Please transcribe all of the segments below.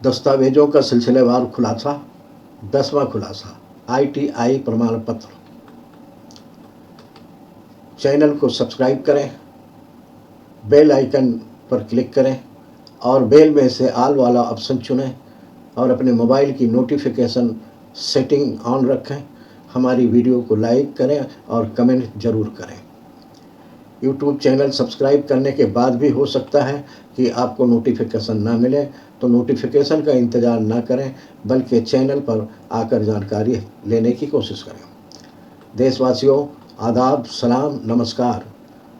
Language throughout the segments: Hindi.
दस्तावेजों का सिलसिलेवार खुलासा। 10वां खुलासा, ITI प्रमाण पत्र। चैनल को सब्सक्राइब करें, बेल आइकन पर क्लिक करें और बेल में से ऑल वाला ऑप्शन चुनें और अपने मोबाइल की नोटिफिकेशन सेटिंग ऑन रखें। हमारी वीडियो को लाइक करें और कमेंट ज़रूर करें। यूट्यूब चैनल सब्सक्राइब करने के बाद भी हो सकता है कि आपको नोटिफिकेशन ना मिले, तो नोटिफिकेशन का इंतज़ार ना करें बल्कि चैनल पर आकर जानकारी लेने की कोशिश करें। देशवासियों, आदाब, सलाम, नमस्कार।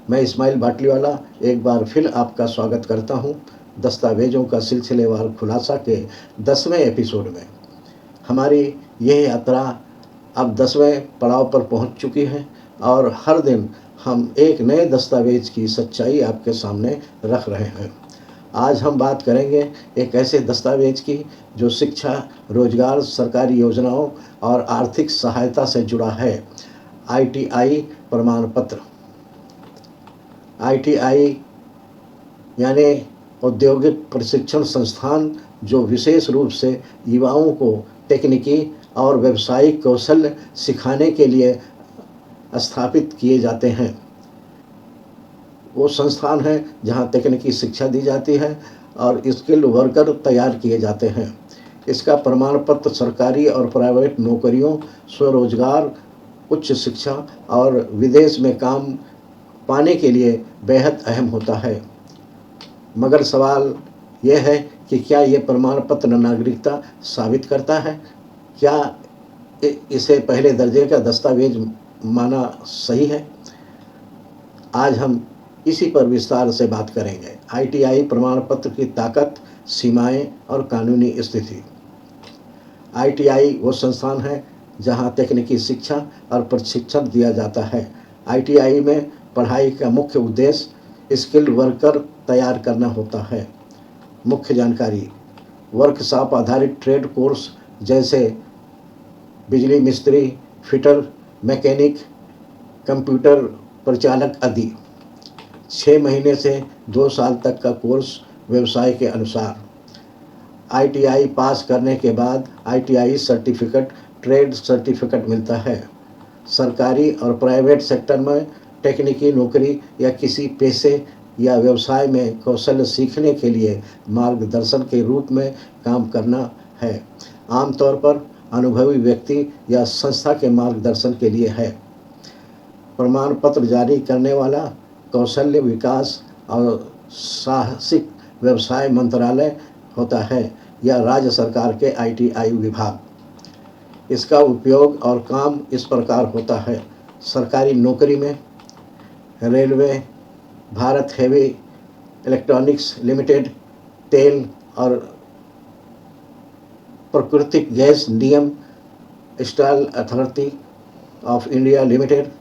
मैं इस्माइल बाटलीवाला एक बार फिर आपका स्वागत करता हूं दस्तावेजों का सिलसिलेवार खुलासा के 10वें एपिसोड में। हमारी यह यात्रा अब 10वें पड़ाव पर पहुंच चुकी है और हर दिन हम एक नए दस्तावेज की सच्चाई आपके सामने रख रहे हैं। आज हम बात करेंगे एक ऐसे दस्तावेज की जो शिक्षा, रोजगार, सरकारी योजनाओं और आर्थिक सहायता से जुड़ा है। ITI प्रमाण पत्र। ITI यानी औद्योगिक प्रशिक्षण संस्थान, जो विशेष रूप से युवाओं को तकनीकी और व्यावसायिक कौशल सिखाने के लिए स्थापित किए जाते हैं। वो संस्थान है जहाँ तकनीकी शिक्षा दी जाती है और स्किल्ड वर्कर तैयार किए जाते हैं। इसका प्रमाण पत्र सरकारी और प्राइवेट नौकरियों, स्वरोजगार, उच्च शिक्षा और विदेश में काम पाने के लिए बेहद अहम होता है। मगर सवाल यह है कि क्या ये प्रमाण पत्र नागरिकता साबित करता है? क्या इसे पहले दर्जे का दस्तावेज माना सही है? आज हम इसी पर विस्तार से बात करेंगे। ITI प्रमाण पत्र की ताकत, सीमाएं और कानूनी स्थिति। ITI वो संस्थान है जहां तकनीकी शिक्षा और प्रशिक्षण दिया जाता है। ITI में पढ़ाई का मुख्य उद्देश्य स्किल्ड वर्कर तैयार करना होता है। मुख्य जानकारी: वर्कशॉप आधारित ट्रेड कोर्स जैसे बिजली मिस्त्री, फिटर, मैकेनिक, कंप्यूटर परिचालक आदि। 6 महीने से 2 साल तक का कोर्स व्यवसाय के अनुसार। ITI पास करने के बाद ITI सर्टिफिकेट, ट्रेड सर्टिफिकेट मिलता है। सरकारी और प्राइवेट सेक्टर में तकनीकी नौकरी या किसी पेशे या व्यवसाय में कौशल सीखने के लिए मार्गदर्शन के रूप में काम करना है। आमतौर पर अनुभवी व्यक्ति या संस्था के मार्गदर्शन के लिए है। प्रमाण पत्र जारी करने वाला कौशल्य विकास और साहसिक व्यवसाय मंत्रालय होता है या राज्य सरकार के ITI विभाग। इसका उपयोग और काम इस प्रकार होता है। सरकारी नौकरी में railway, Bharat heavy electronics limited, तेल और प्राकृतिक गैस निगम, steel authority of India limited,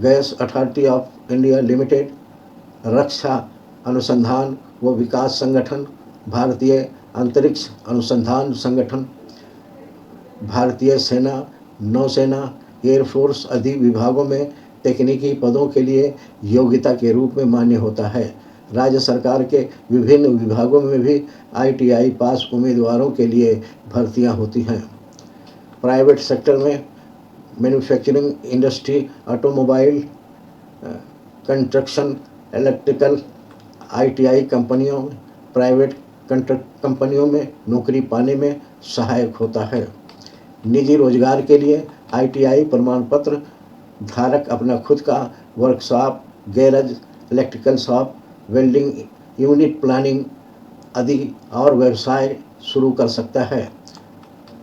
gas authority of India limited, रक्षा अनुसंधान व विकास संगठन, भारतीय अंतरिक्ष अनुसंधान संगठन, भारतीय सेना, नौसेना, एयरफोर्स आदि विभागों में तकनीकी पदों के लिए योग्यता के रूप में मान्य होता है। राज्य सरकार के विभिन्न विभागों में भी ITI पास उम्मीदवारों के लिए भर्तियां होती हैं। प्राइवेट सेक्टर में manufacturing industry, automobile, construction, electrical, ITI कंपनियों, प्राइवेट कंपनियों में नौकरी पाने में सहायक होता है। निजी रोजगार के लिए ITI प्रमाण पत्र धारक अपना खुद का workshop, garage, electrical shop, welding unit, planning आदि और व्यवसाय शुरू कर सकता है।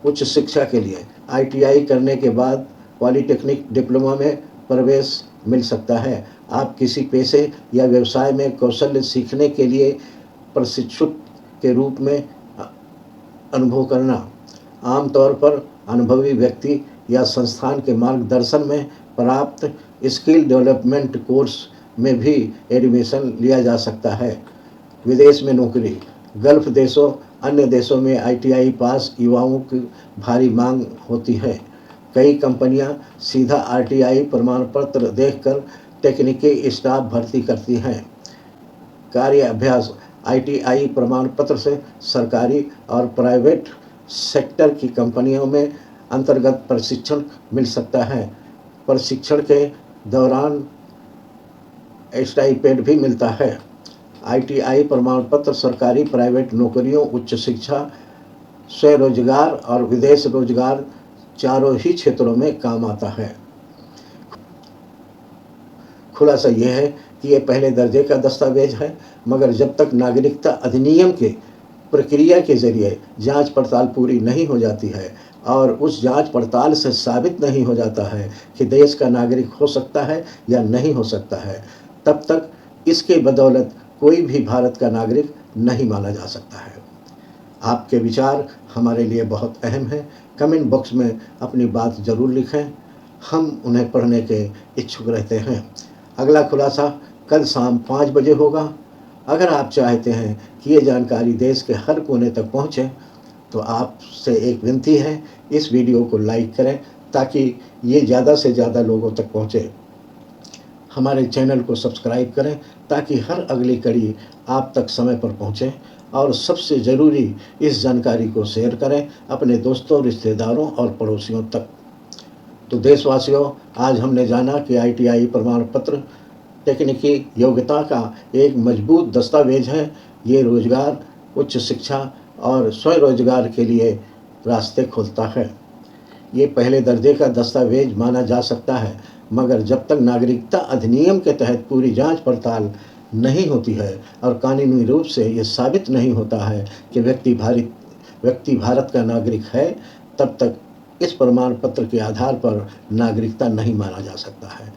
उच्च शिक्षा के लिए ITI करने के बाद पॉलिटेक्निक डिप्लोमा में प्रवेश मिल सकता है। आप किसी पेशे या व्यवसाय में कौशल सीखने के लिए प्रशिक्षुत के रूप में अनुभव करना। आमतौर पर अनुभवी व्यक्ति या संस्थान के मार्गदर्शन में प्राप्त स्किल डेवलपमेंट कोर्स में भी एडमिशन लिया जा सकता है। विदेश में नौकरी। गल्फ देशों, अन्य देशों में ITI पास युवाओं की भारी मांग होती है। कई कंपनियां सीधा ITI प्रमाण पत्र देखकर तकनीकी स्टाफ भर्ती करती हैं। कार्य अभ्यास। ITI प्रमाण पत्र से सरकारी और प्राइवेट सेक्टर की कंपनियों में अंतर्गत प्रशिक्षण मिल सकता है। प्रशिक्षण के दौरान स्टाइपेंड भी मिलता है। ITI प्रमाण पत्र सरकारी प्राइवेट नौकरियों, उच्च शिक्षा, स्वरोजगार और विदेश रोजगार चारों ही क्षेत्रों में काम आता है। खुलासा यह है कि ये पहले दर्जे का दस्तावेज है, मगर जब तक नागरिकता अधिनियम के प्रक्रिया के जरिए जांच पड़ताल पूरी नहीं हो जाती है और उस जांच पड़ताल से साबित नहीं हो जाता है कि देश का नागरिक हो सकता है या नहीं हो सकता है, तब तक इसके बदौलत कोई भी भारत का नागरिक नहीं माना जा सकता है। आपके विचार हमारे लिए बहुत अहम हैं। कमेंट बॉक्स में अपनी बात ज़रूर लिखें, हम उन्हें पढ़ने के इच्छुक रहते हैं। अगला खुलासा कल शाम 5 बजे होगा। अगर आप चाहते हैं कि ये जानकारी देश के हर कोने तक पहुँचे, तो आपसे एक विनती है, इस वीडियो को लाइक करें ताकि ये ज़्यादा से ज़्यादा लोगों तक पहुँचे। हमारे चैनल को सब्सक्राइब करें ताकि हर अगली कड़ी आप तक समय पर पहुँचे, और सबसे ज़रूरी इस जानकारी को शेयर करें अपने दोस्तों, रिश्तेदारों और पड़ोसियों तक। तो देशवासियों, आज हमने जाना कि ITI प्रमाण पत्र तकनीकी योग्यता का एक मजबूत दस्तावेज है। ये रोजगार, उच्च शिक्षा और स्वरोजगार के लिए रास्ते खोलता है। ये पहले दर्जे का दस्तावेज माना जा सकता है, मगर जब तक नागरिकता अधिनियम के तहत पूरी जांच पड़ताल नहीं होती है और कानूनी रूप से ये साबित नहीं होता है कि व्यक्ति भारत का नागरिक है, तब तक इस प्रमाण पत्र के आधार पर नागरिकता नहीं माना जा सकता है।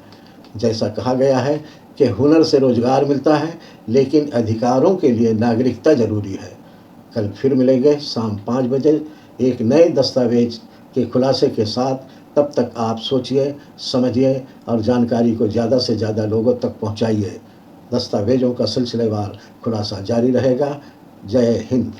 जैसा कहा गया है कि हुनर से रोजगार मिलता है, लेकिन अधिकारों के लिए नागरिकता जरूरी है। कल फिर मिलेंगे शाम 5 बजे एक नए दस्तावेज के खुलासे के साथ। तब तक आप सोचिए, समझिए और जानकारी को ज़्यादा से ज़्यादा लोगों तक पहुँचाइए। दस्तावेज़ों का सिलसिलेवार खुलासा जारी रहेगा। जय हिंद।